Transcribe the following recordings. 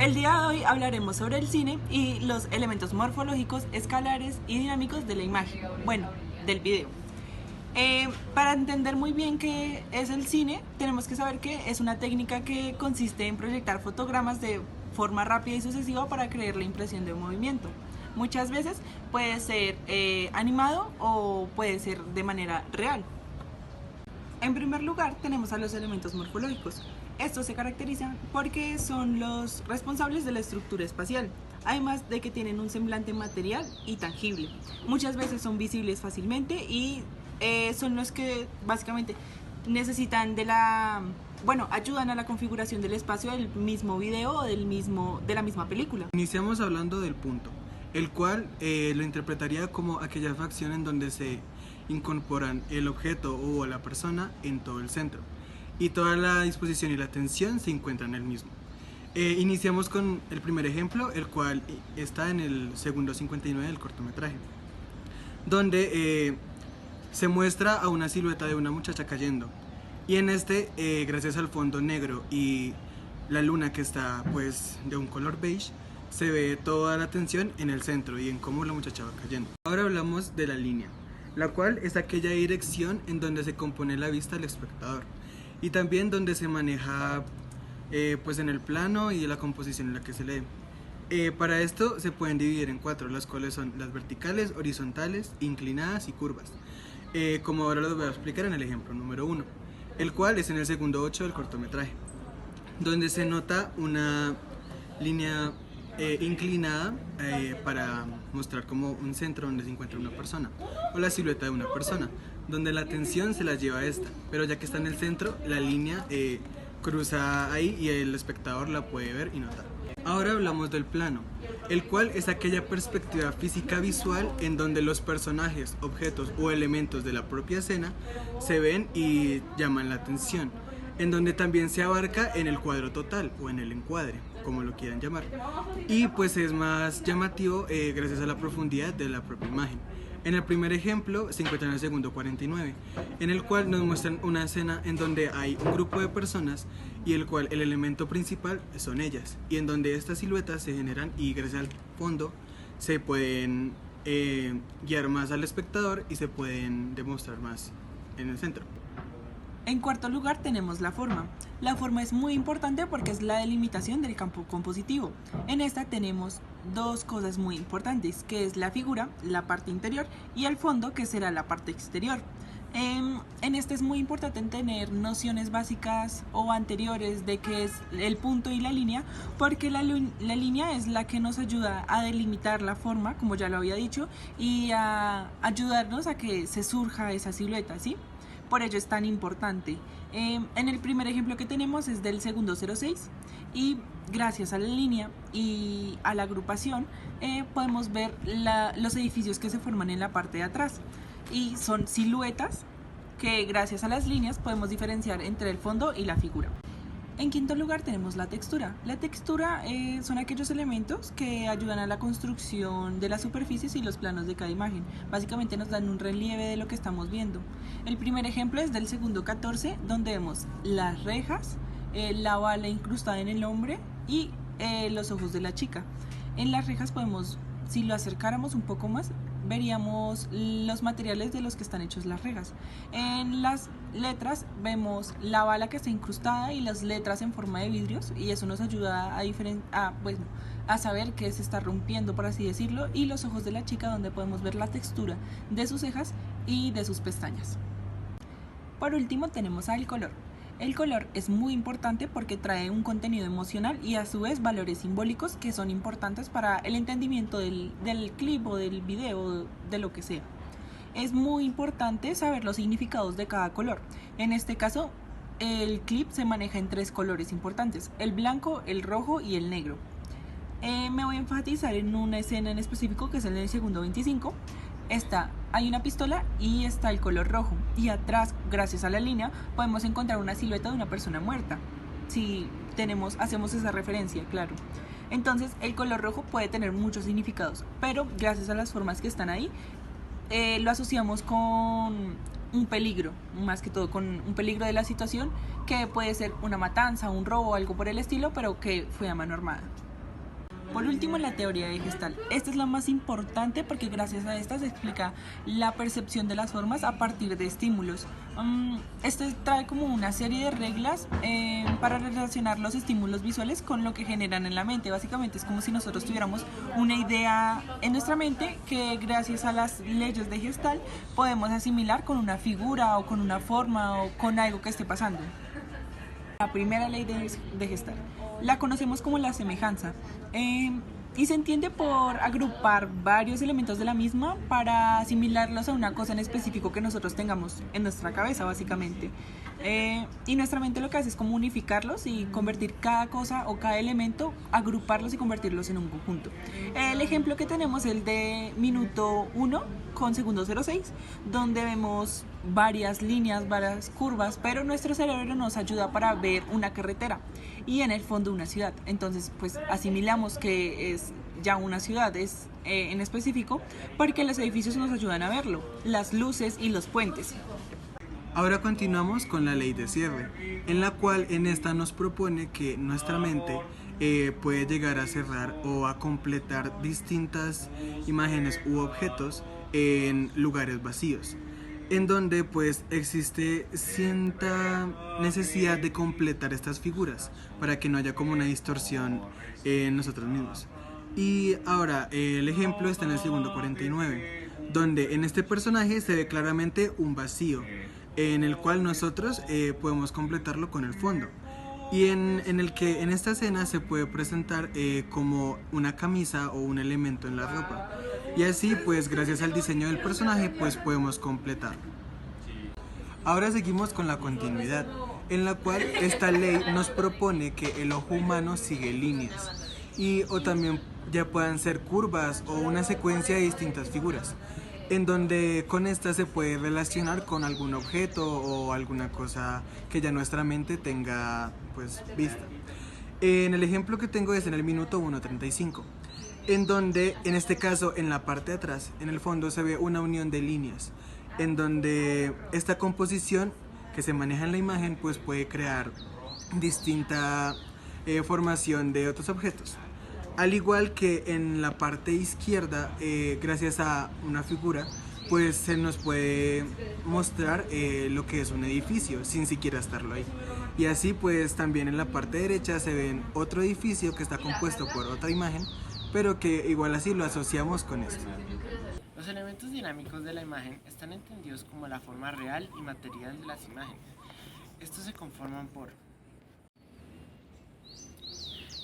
El día de hoy hablaremos sobre el cine y los elementos morfológicos, escalares y dinámicos de la imagen, bueno, del video. Para entender muy bien qué es el cine, tenemos que saber que es una técnica que consiste en proyectar fotogramas de forma rápida y sucesiva para crear la impresión de un movimiento. Muchas veces puede ser animado o puede ser de manera real. En primer lugar, tenemos a los elementos morfológicos. Estos se caracterizan porque son los responsables de la estructura espacial, además de que tienen un semblante material y tangible. Muchas veces son visibles fácilmente y son los que básicamente necesitan ayudan a la configuración del espacio del mismo video o de la misma película. Iniciamos hablando del punto, el cual lo interpretaría como aquella facción en donde se incorporan el objeto o la persona en todo el centro y toda la disposición y la atención se encuentran en el mismo. Iniciamos con el primer ejemplo, el cual está en el segundo 59 del cortometraje, donde se muestra a una silueta de una muchacha cayendo, y en gracias al fondo negro y la luna que está pues de un color beige, se ve toda la atención en el centro y en cómo la muchacha va cayendo. Ahora hablamos de la línea, la cual es aquella dirección en donde se compone la vista del espectador y también donde se maneja pues en el plano y la composición en la que se lee. Para esto se pueden dividir en cuatro, las cuales son las verticales, horizontales, inclinadas y curvas, como ahora los voy a explicar en el ejemplo número 1, el cual es en el segundo 8 del cortometraje, donde se nota una línea inclinada para mostrar como un centro donde se encuentra una persona o la silueta de una persona, donde la atención se la lleva a esta, pero ya que está en el centro, la línea cruza ahí y el espectador la puede ver y notar. Ahora hablamos del plano, el cual es aquella perspectiva física visual en donde los personajes, objetos o elementos de la propia escena se ven y llaman la atención, en donde también se abarca en el cuadro total o en el encuadre, como lo quieran llamar, y pues es más llamativo gracias a la profundidad de la propia imagen. En el primer ejemplo se encuentra en el segundo 49, en el cual nos muestran una escena en donde hay un grupo de personas y el cual el elemento principal son ellas, y en donde estas siluetas se generan y gracias al fondo se pueden guiar más al espectador y se pueden demostrar más en el centro. En cuarto lugar tenemos la forma. La forma es muy importante porque es la delimitación del campo compositivo. En esta tenemos dos cosas muy importantes, que es la figura, la parte interior, y el fondo, que será la parte exterior. En este es muy importante tener nociones básicas o anteriores de qué es el punto y la línea, porque la línea es la que nos ayuda a delimitar la forma, como ya lo había dicho, y a ayudarnos a que se surja esa silueta, ¿sí? Por ello es tan importante. En el primer ejemplo que tenemos es del segundo 06 y gracias a la línea y a la agrupación podemos ver los edificios que se forman en la parte de atrás y son siluetas que gracias a las líneas podemos diferenciar entre el fondo y la figura. En quinto lugar tenemos la textura. La textura son aquellos elementos que ayudan a la construcción de las superficies y los planos de cada imagen. Básicamente nos dan un relieve de lo que estamos viendo. El primer ejemplo es del segundo 14, donde vemos las rejas, la bala incrustada en el hombre y los ojos de la chica. En las rejas podemos, si lo acercáramos un poco más, veríamos los materiales de los que están hechos las rejas. En las letras vemos la bala que está incrustada y las letras en forma de vidrios, y eso nos ayuda a saber que se está rompiendo, por así decirlo, y los ojos de la chica, donde podemos ver la textura de sus cejas y de sus pestañas. Por último tenemos al color. El color es muy importante porque trae un contenido emocional y a su vez valores simbólicos que son importantes para el entendimiento del clip o del video, de lo que sea. Es muy importante saber los significados de cada color. En este caso, el clip se maneja en tres colores importantes: el blanco, el rojo y el negro. Me voy a enfatizar en una escena en específico, que es en el segundo 25. Hay una pistola y está el color rojo, y atrás, gracias a la línea, podemos encontrar una silueta de una persona muerta, si hacemos esa referencia, claro. Entonces el color rojo puede tener muchos significados, pero gracias a las formas que están ahí, lo asociamos con un peligro, más que todo con un peligro de la situación, que puede ser una matanza, un robo o algo por el estilo, pero que fue a mano armada. Por último, la teoría de Gestalt. Esta es la más importante porque gracias a esta se explica la percepción de las formas a partir de estímulos. Esto trae como una serie de reglas para relacionar los estímulos visuales con lo que generan en la mente. Básicamente es como si nosotros tuviéramos una idea en nuestra mente que gracias a las leyes de Gestalt podemos asimilar con una figura o con una forma o con algo que esté pasando. La primera ley de Gestalt la conocemos como la semejanza y se entiende por agrupar varios elementos de la misma para asimilarlos a una cosa en específico que nosotros tengamos en nuestra cabeza, básicamente. Y nuestra mente lo que hace es como unificarlos y convertir cada cosa o cada elemento, agruparlos y convertirlos en un conjunto. El ejemplo que tenemos es el de minuto 1 con segundo 06, donde vemos varias líneas, varias curvas, pero nuestro cerebro nos ayuda para ver una carretera y en el fondo una ciudad. Entonces, pues asimilamos que es ya una ciudad, es en específico, porque los edificios nos ayudan a verlo, las luces y los puentes. Ahora continuamos con la ley de cierre, en la cual en esta nos propone que nuestra mente puede llegar a cerrar o a completar distintas imágenes u objetos en lugares vacíos, en donde pues existe cierta necesidad de completar estas figuras para que no haya como una distorsión en nosotros mismos. Y ahora el ejemplo está en el segundo 49, donde en este personaje se ve claramente un vacío en el cual nosotros podemos completarlo con el fondo y en el que en esta escena se puede presentar como una camisa o un elemento en la ropa, y así pues gracias al diseño del personaje pues podemos completarlo. Ahora seguimos con la continuidad, en la cual esta ley nos propone que el ojo humano sigue líneas y o también ya puedan ser curvas o una secuencia de distintas figuras, en donde con esta se puede relacionar con algún objeto o alguna cosa que ya nuestra mente tenga pues vista. En el ejemplo que tengo es en el minuto 1:35, en donde en este caso en la parte de atrás, en el fondo se ve una unión de líneas, en donde esta composición que se maneja en la imagen pues puede crear distinta formación de otros objetos. Al igual que en la parte izquierda, gracias a una figura, pues se nos puede mostrar lo que es un edificio sin siquiera estarlo ahí. Y así pues también en la parte derecha se ve otro edificio que está compuesto por otra imagen, pero que igual así lo asociamos con esto. Los elementos dinámicos de la imagen están entendidos como la forma real y material de las imágenes. Estos se conforman por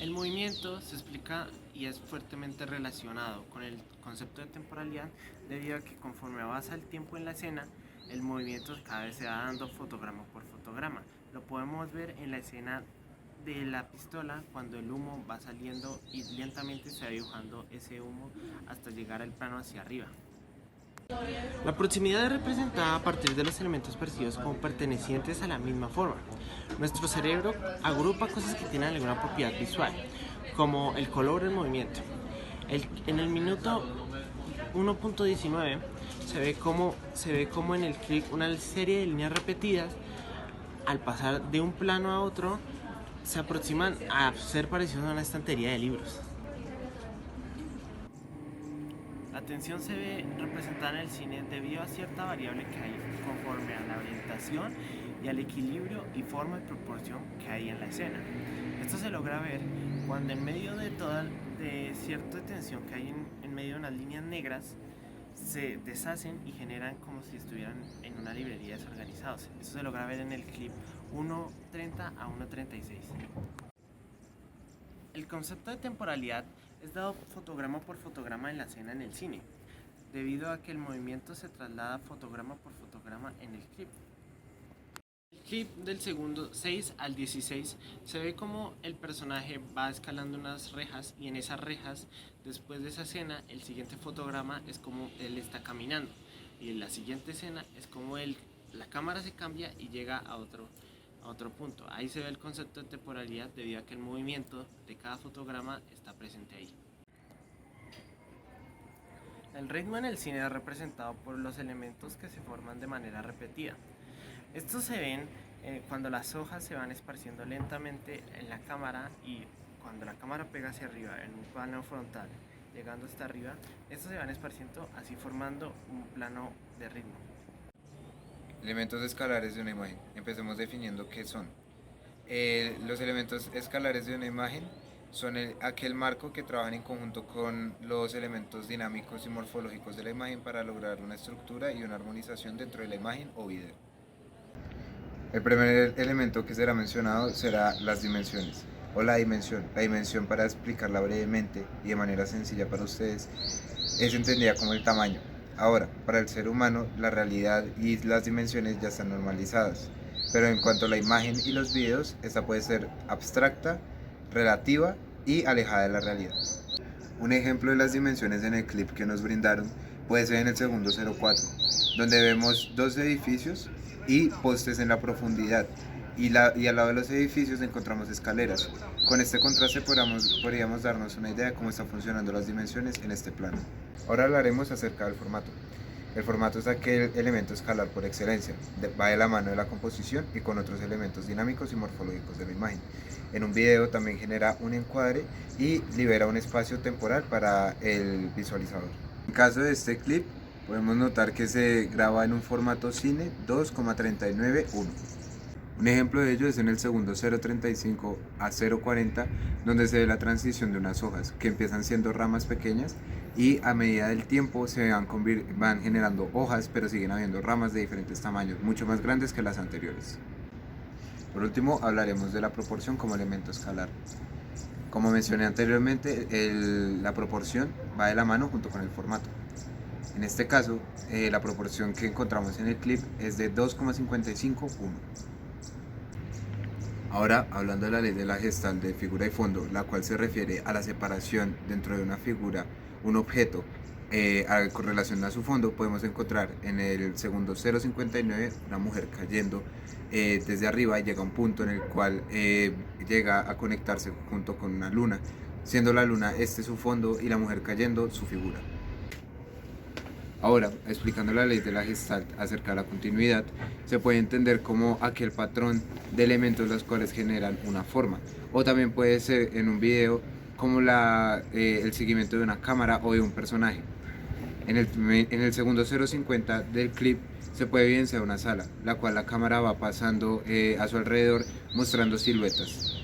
el movimiento. Se explica y es fuertemente relacionado con el concepto de temporalidad, debido a que conforme avanza el tiempo en la escena, el movimiento cada vez se va dando fotograma por fotograma. Lo podemos ver en la escena de la pistola, cuando el humo va saliendo y lentamente se va dibujando ese humo hasta llegar al plano hacia arriba. La proximidad es representada a partir de los elementos percibidos como pertenecientes a la misma forma. Nuestro cerebro agrupa cosas que tienen alguna propiedad visual, como el color o el movimiento. En el minuto 1:19 se ve como en el clip una serie de líneas repetidas, al pasar de un plano a otro, se aproximan a ser parecidos a una estantería de libros. La tensión se ve representada en el cine debido a cierta variable que hay conforme a la orientación y al equilibrio y forma y proporción que hay en la escena. Esto se logra ver cuando en medio de cierta tensión que hay en medio de unas líneas negras se deshacen y generan como si estuvieran en una librería desorganizados. Esto se logra ver en el clip 1:30 a 1:36. El concepto de temporalidad es dado fotograma por fotograma en la escena en el cine, debido a que el movimiento se traslada fotograma por fotograma en el clip. El clip del segundo 6 al 16 se ve como el personaje va escalando unas rejas, y en esas rejas, después de esa escena, el siguiente fotograma es como él está caminando, y en la siguiente escena es como la cámara se cambia y llega a otro punto. Ahí se ve el concepto de temporalidad debido a que el movimiento de cada fotograma está presente ahí. El ritmo en el cine es representado por los elementos que se forman de manera repetida. Estos se ven cuando las hojas se van esparciendo lentamente en la cámara y cuando la cámara pega hacia arriba en un plano frontal, llegando hasta arriba, estos se van esparciendo así formando un plano de ritmo. Elementos escalares de una imagen. Empecemos definiendo qué son. Los elementos escalares de una imagen son aquel marco que trabajan en conjunto con los elementos dinámicos y morfológicos de la imagen para lograr una estructura y una armonización dentro de la imagen o video. El primer elemento que será mencionado será las dimensiones o la dimensión. La dimensión, para explicarla brevemente y de manera sencilla para ustedes, es entendida como el tamaño. Ahora, para el ser humano, la realidad y las dimensiones ya están normalizadas, pero en cuanto a la imagen y los videos, esta puede ser abstracta, relativa y alejada de la realidad. Un ejemplo de las dimensiones en el clip que nos brindaron puede ser en el segundo 04, donde vemos dos edificios y postes en la profundidad, y al lado de los edificios encontramos escaleras. Con este contraste podríamos darnos una idea de cómo están funcionando las dimensiones en este plano. Ahora hablaremos acerca del formato. El formato es aquel elemento escalar por excelencia, va de la mano de la composición y con otros elementos dinámicos y morfológicos de la imagen. En un video también genera un encuadre y libera un espacio temporal para el visualizador. En caso de este clip, podemos notar que se graba en un formato cine 2,391. Un ejemplo de ello es en el segundo 0.35 a 0.40, donde se ve la transición de unas hojas que empiezan siendo ramas pequeñas y a medida del tiempo se van generando hojas, pero siguen habiendo ramas de diferentes tamaños, mucho más grandes que las anteriores. Por último, hablaremos de la proporción como elemento escalar. Como mencioné anteriormente, la proporción va de la mano junto con el formato. En este caso, la proporción que encontramos en el clip es de 2,55:1. Ahora, hablando de la ley de la Gestalt de figura y fondo, la cual se refiere a la separación dentro de una figura, un objeto, con relación a su fondo, podemos encontrar en el segundo 0.59 una mujer cayendo desde arriba y llega a un punto en el cual llega a conectarse junto con una luna, siendo la luna su fondo y la mujer cayendo su figura. Ahora, explicando la ley de la Gestalt acerca de la continuidad, se puede entender como aquel patrón de elementos los cuales generan una forma, o también puede ser en un video como el seguimiento de una cámara o de un personaje. En el segundo 0.50 del clip se puede evidenciar una sala, la cual la cámara va pasando a su alrededor mostrando siluetas.